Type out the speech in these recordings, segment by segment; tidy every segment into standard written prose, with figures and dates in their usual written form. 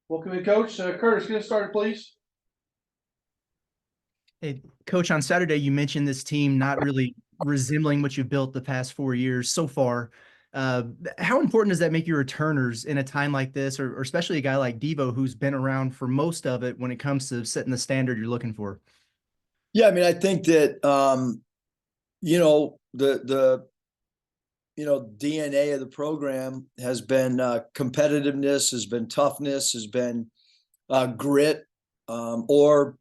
Welcome in, Coach. Curtis, get us started, please. Hey, Coach, on Saturday, you mentioned this team not really resembling what you've built the past 4 years so far. Uh, how important does that make your returners in a time like this, or especially a guy like Devo who's been around for most of it when it comes to setting the standard you're looking for? Yeah, I mean, I think that the DNA of the program has been competitiveness, has been toughness, has been grit, or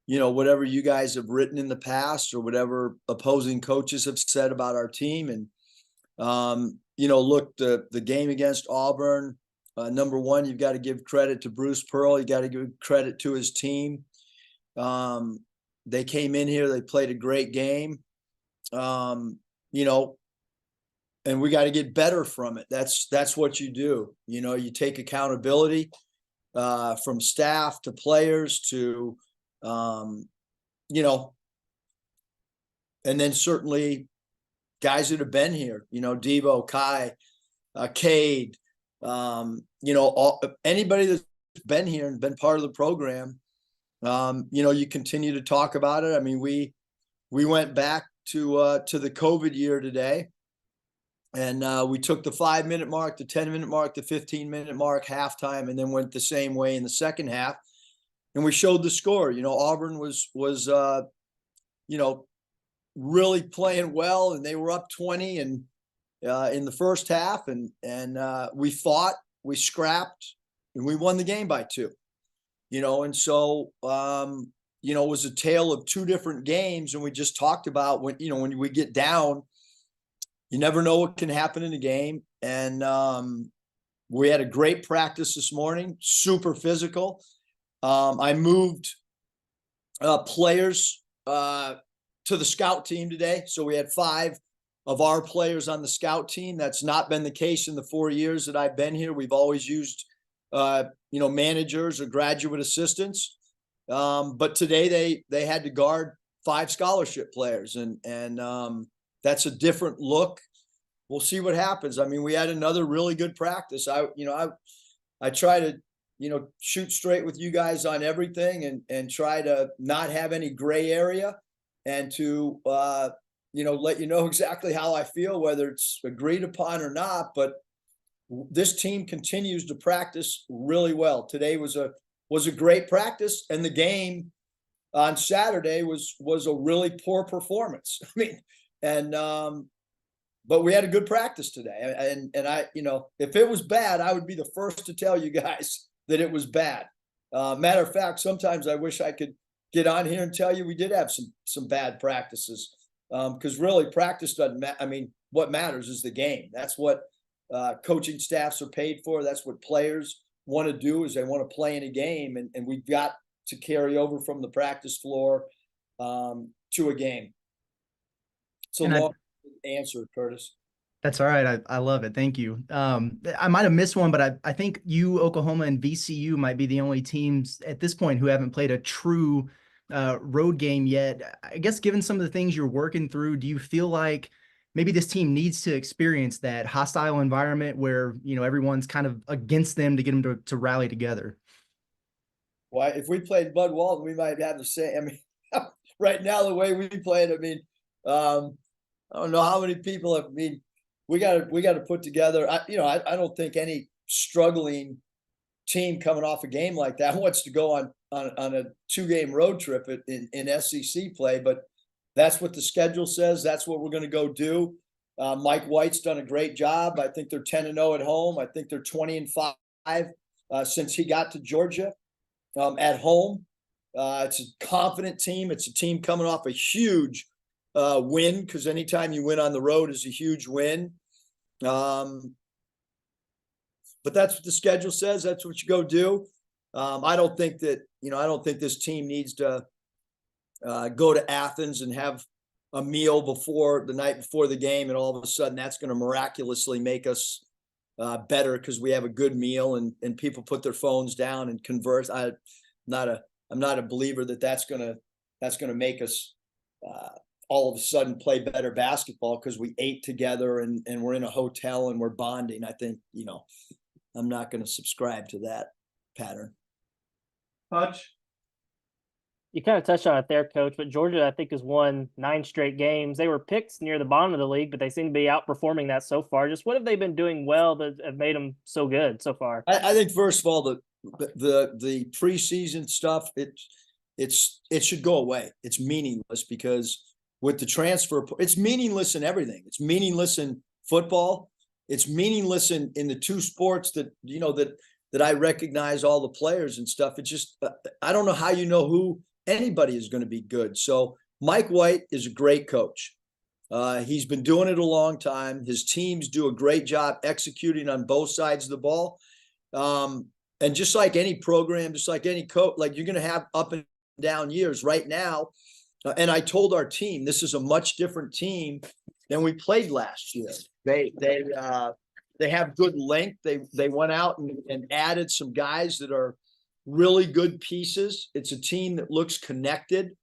whatever you guys have written in the past, or whatever opposing coaches have said about our team. And look, the game against Auburn. Number one, you've got to give credit to Bruce Pearl. You got to give credit to his team. They came in here, they played a great game, and we got to get better from it. That's what you do. You take accountability from staff to players to, and then certainly guys that have been here, Devo, Kai, Cade, anybody that's been here and been part of the program. You continue to talk about it. I mean, we went back to the COVID year today, and we took the 5-minute mark, the 10-minute mark, the 15-minute mark, halftime, and then went the same way in the second half. And we showed the score. Auburn was really playing well, and they were up 20 and in the first half, and we fought, we scrapped, and we won the game by 2. And so, it was a tale of 2 different games. And we just talked about when we get down, you never know what can happen in a game. And we had a great practice this morning, super physical. I moved players to the scout team today. So we had 5 of our players on the scout team. That's not been the case in the 4 years that I've been here. We've always used managers or graduate assistants. But today they had to guard 5 scholarship players, and that's a different look. We'll see what happens. I mean, we had another really good practice. I try to, shoot straight with you guys on everything, and try to not have any gray area, and to, let you know exactly how I feel, whether it's agreed upon or not. But this team continues to practice really well. Today was a great practice, and the game on Saturday was a really poor performance. I mean, and but we had a good practice today, and I, if it was bad, I would be the first to tell you guys that it was bad. Matter of fact, sometimes I wish I could get on here and tell you we did have some bad practices, because really practice doesn't matter. I mean, what matters is the game. That's what coaching staffs are paid for. That's what players want to do, is they want to play in a game, and we've got to carry over from the practice floor to a game. So long answer, Curtis. That's all right. I love it. Thank you. I might have missed one, but I think you, Oklahoma, and VCU might be the only teams at this point who haven't played a true road game yet. I guess given some of the things you're working through, do you feel like maybe this team needs to experience that hostile environment where, everyone's kind of against them to get them to rally together? Well, if we played Bud Walton, we might have the same. I mean, right now, the way we played, I mean, I don't know how many people have, I mean, we got to put together. I don't think any struggling team coming off a game like that wants to go on a 2-game road trip in SEC play, but that's what the schedule says. That's what we're going to go do. Mike White's done a great job. I think they're 10-0 at home. I think they're 20-5 since he got to Georgia at home. It's a confident team. It's a team coming off a huge win, because anytime you win on the road is a huge win. But that's what the schedule says. That's what you go do. I don't think this team needs to go to Athens and have a meal the night before the game, and all of a sudden that's going to miraculously make us better because we have a good meal and people put their phones down and converse. I'm not a believer that that's going to make us all of a sudden play better basketball because we ate together and we're in a hotel and we're bonding. I think, I'm not going to subscribe to that pattern. Hutch? You kind of touched on it there, Coach, but Georgia, I think, has won 9 straight games. They were picked near the bottom of the league, but they seem to be outperforming that so far. Just what have they been doing well that have made them so good so far? I think first of all, the preseason stuff, it should go away. It's meaningless because with the transfer, it's meaningless in everything. It's meaningless in football. It's meaningless in the 2 sports that, you know, that I recognize all the players and stuff. It's just, I don't know how you know who anybody is going to be good. So Mike White is a great coach. He's been doing it a long time. His teams do a great job executing on both sides of the ball. And just like any program, just like any coach, like you're going to have up and down years right now. And I told our team, this is a much different team than we played last year. They have good length. They went out and added some guys that are really good pieces. It's a team that looks connected.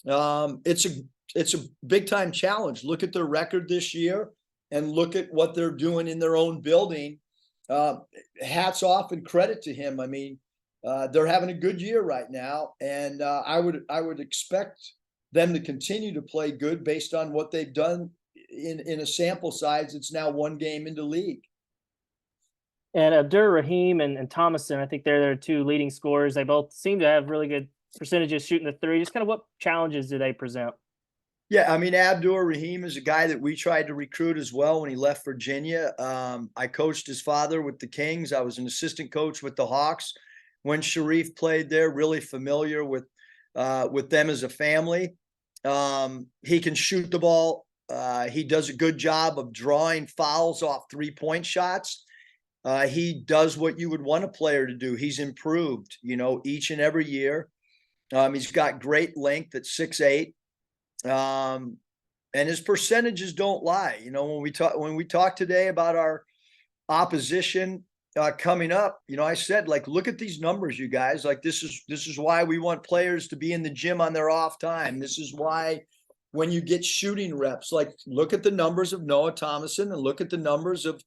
It's a big time challenge. Look at their record this year and look at what they're doing in their own building. Hats off and credit to him. I mean, they're having a good year right now, and I would expect them to continue to play good based on what they've done in a sample size. It's now 1 game into league. And Abdur Rahim and Thomason, I think they're their 2 leading scorers. They both seem to have really good percentages shooting the 3. Just kind of what challenges do they present? Yeah, I mean, Abdur Rahim is a guy that we tried to recruit as well when he left Virginia. I coached his father with the Kings. I was an assistant coach with the Hawks when Sharif played there, really familiar with them as a family. He can shoot the ball. He does a good job of drawing fouls off 3-point shots. He does what you would want a player to do. He's improved, you know, each and every year. He's got great length at 6'8". And his percentages don't lie. You know, when we talk today about our opposition coming up, you know, I said, like, look at these numbers, you guys. Like, this is why we want players to be in the gym on their off time. This is why when you get shooting reps, like, look at the numbers of Noah Thomason and look at the numbers of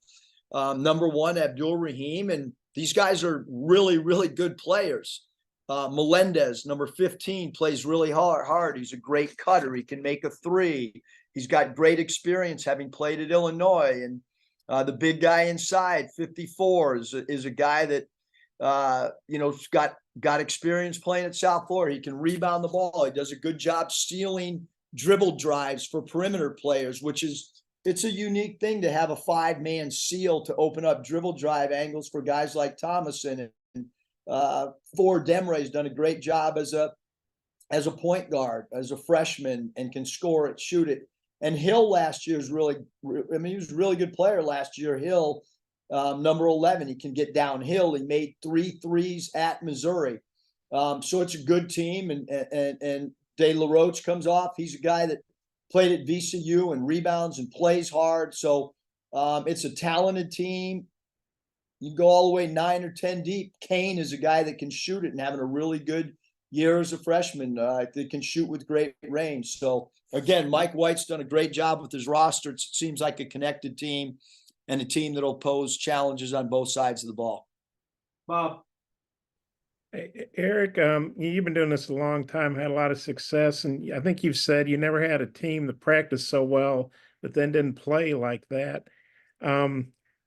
number 1, Abdul Rahim. And these guys are really, really good players. Melendez, number 15, plays really hard. He's a great cutter. He can make a 3. He's got great experience having played at Illinois. And the big guy inside, 54, is a guy that, you know, got experience playing at South Florida. He can rebound the ball. He does a good job stealing dribble drives for perimeter players, it's a unique thing to have a 5-man seal to open up dribble drive angles for guys like Thomason. And Ford Demre has done a great job as a point guard, as a freshman, and can score it, shoot it. And Hill last year he was a really good player last year. Hill, number 11, he can get downhill. He made 3 threes at Missouri. So it's a good team. And De La Roche comes off. He's a guy that played at VCU and rebounds and plays hard. So it's a talented team. You go all the way 9 or 10 deep. Kane is a guy that can shoot it and having a really good year as a freshman. That can shoot with great range. So again, Mike White's done a great job with his roster. It seems like a connected team and a team that'll pose challenges on both sides of the ball. Bob? Hey, Eric, you've been doing this a long time, had a lot of success, and I think you've said you never had a team that practiced so well, but then didn't play like that.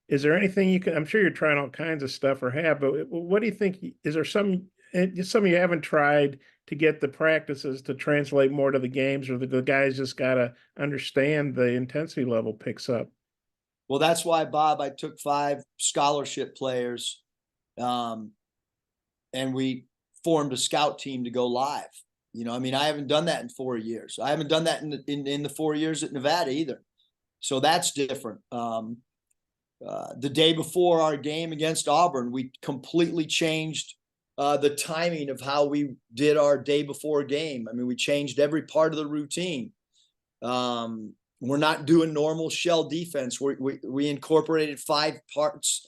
Is there anything you can? I'm sure you're trying all kinds of stuff or have, but what do you think? Is there some you haven't tried to get the practices to translate more to the games, or the guys just got to understand the intensity level picks up? Well, that's why, Bob, I took 5 scholarship players. And we formed a scout team to go live. You know, I mean, I haven't done that in 4 years. I haven't done that in the 4 years at Nevada either. So that's different. The day before our game against Auburn, we completely changed the timing of how we did our day before game. I mean, we changed every part of the routine. We're not doing normal shell defense. We incorporated 5 parts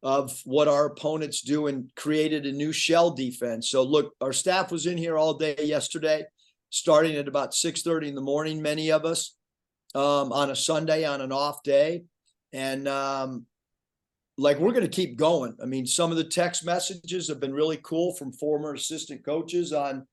of what our opponents do and created a new shell defense. So look, our staff was in here all day yesterday, starting at about 6:30 in the morning, many of us, on a Sunday, on an off day. And like we're going to keep going. I mean, some of the text messages have been really cool from former assistant coaches on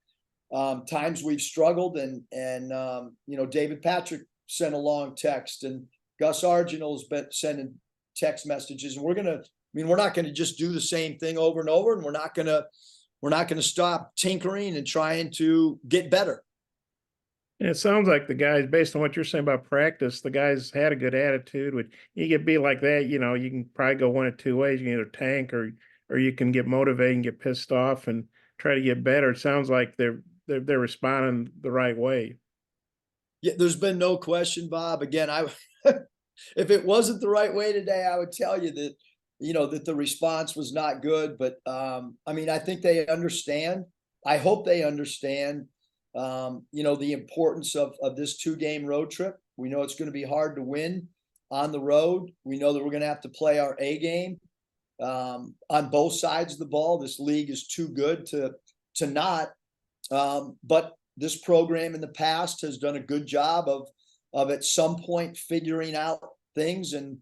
times we've struggled, and you know, David Patrick sent a long text, and Gus Arginal's been sending text messages, and we're not going to just do the same thing over and over, and we're not going to stop tinkering and trying to get better. And it sounds like the guys, based on what you're saying about practice, the guys had a good attitude. When you get beat like that, you know, you can probably go one of two ways. You can either tank, or you can get motivated and get pissed off and try to get better. It sounds like they're responding the right way. Yeah, there's been no question, Bob. Again, if it wasn't the right way today, I would tell you that, you know, that the response was not good. But I mean, I think they understand. I hope they understand, you know, the importance of this 2-game road trip. We know it's going to be hard to win on the road. We know that we're going to have to play our A game on both sides of the ball. This league is too good to not. But this program in the past has done a good job of at some point figuring out things and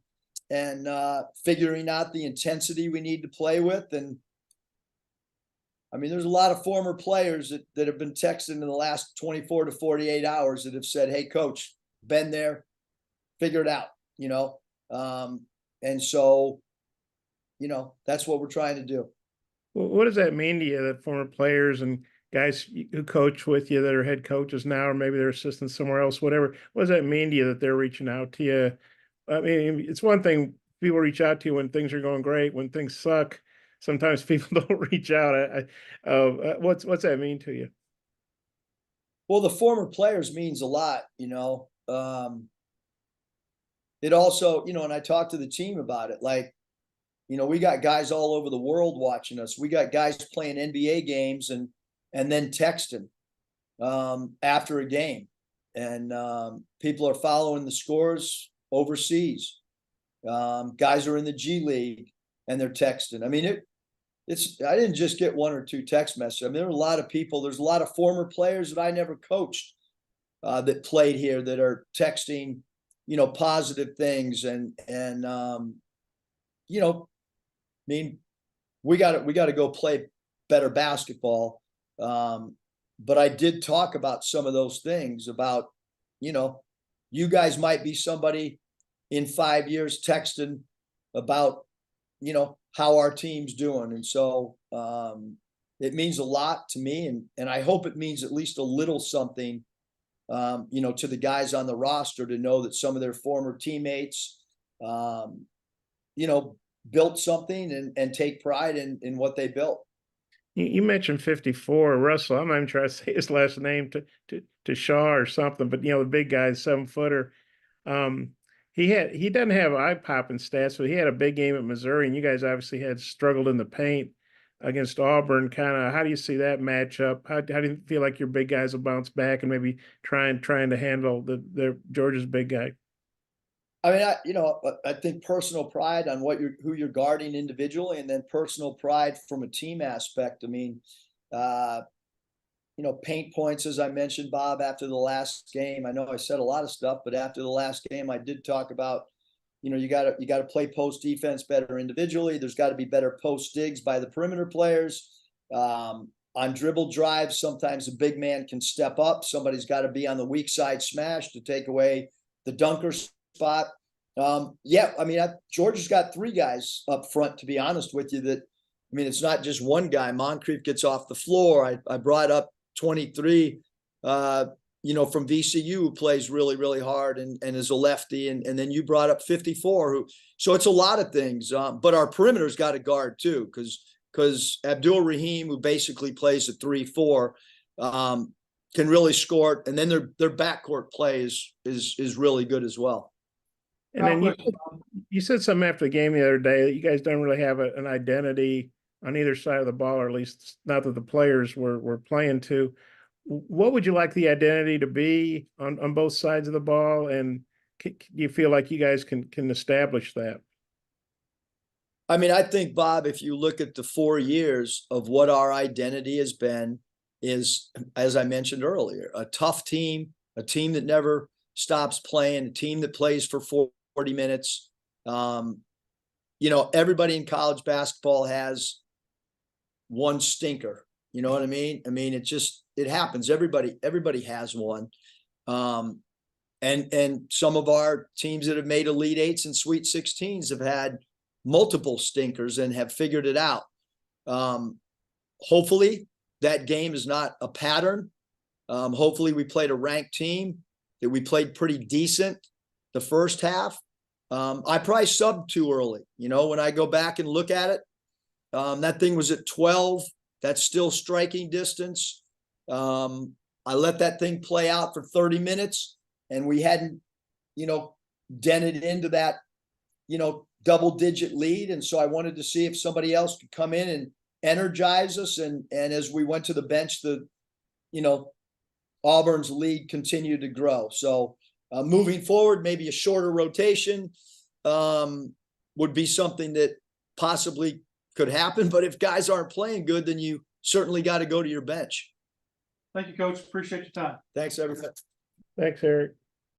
figuring out the intensity we need to play with. And I mean, there's a lot of former players that have been texting in the last 24 to 48 hours that have said, "Hey, coach, been there, figure it out," you know? And so, you know, that's what we're trying to do. Well, what does that mean to you, that former players and guys who coach with you that are head coaches now, or maybe they're assistants somewhere else, whatever? What does that mean to you that they're reaching out to you? I mean, it's one thing people reach out to you when things are going great. When things suck, sometimes people don't reach out. What's that mean to you? Well, the former players means a lot, you know. It also, you know, and I talked to the team about it. Like, you know, we got guys all over the world watching us. We got guys playing NBA games and then texting after a game, and people are following the scores overseas. Guys are in the G League and they're texting. I mean, I didn't just get one or two text messages. I mean, there are a lot of people. There's a lot of former players that I never coached that played here that are texting, you know, positive things, and you know, I mean, we got to go play better basketball. But I did talk about some of those things about, you know, you guys might be somebody in 5 years texting about, you know, how our team's doing. And so it means a lot to me, and I hope it means at least a little something, you know, to the guys on the roster, to know that some of their former teammates, you know, built something and take pride in what they built. You mentioned 54, Russell. I'm not even trying to say his last name to Shaw or something, but, you know, the big guy, 7-footer. He doesn't have eye-popping stats, but he had a big game at Missouri, and you guys obviously had struggled in the paint against Auburn. Kind of, how do you see that matchup? How do you feel like your big guys will bounce back and maybe trying to handle the Georgia's big guy? I mean, I think personal pride on who you're guarding individually, and then personal pride from a team aspect. I mean, you know, paint points, as I mentioned, Bob, after the last game. I know I said a lot of stuff, but after the last game, I did talk about, you know, you got to play post defense better individually. There's got to be better post digs by the perimeter players. On dribble drives, sometimes a big man can step up. Somebody's got to be on the weak side smash to take away the dunker spot. Yeah, I mean, Georgia's got 3 guys up front, to be honest with you, that, I mean, it's not just one guy. Moncrief gets off the floor. I brought up 23, you know, from VCU, who plays really, really hard and is a lefty. And then you brought up 54, so it's a lot of things. But our perimeter's got to guard too, because Abdul Rahim, who basically plays at 3-4, can really score. And then their backcourt play is really good as well. And then you said something after the game the other day that you guys don't really have an identity on either side of the ball, or at least not that the players were playing to. What would you like the identity to be on both sides of the ball? And do you feel like you guys can establish that? I mean, I think, Bob, if you look at the 4 years of what our identity has been, is, as I mentioned earlier, a tough team, a team that never stops playing, a team that plays for 40 minutes. You you know, everybody in college basketball has one stinker. You know what I mean? I mean, it happens. Everybody has one. And some of our teams that have made Elite Eights and Sweet 16s have had multiple stinkers and have figured it out. Hopefully that game is not a pattern. Hopefully we played a ranked team, that we played pretty decent the first half. I probably subbed too early. You know, when I go back and look at it, that thing was at 12. That's still striking distance. I let that thing play out for 30 minutes and we hadn't, you know, dented into that, you know, double-digit lead. And so I wanted to see if somebody else could come in and energize us. And as we went to the bench, you know, Auburn's lead continued to grow. So moving forward, maybe a shorter rotation would be something that possibly could happen. But if guys aren't playing good, then you certainly got to go to your bench. Thank you, Coach. Appreciate your time. Thanks, everybody. Thanks, Eric.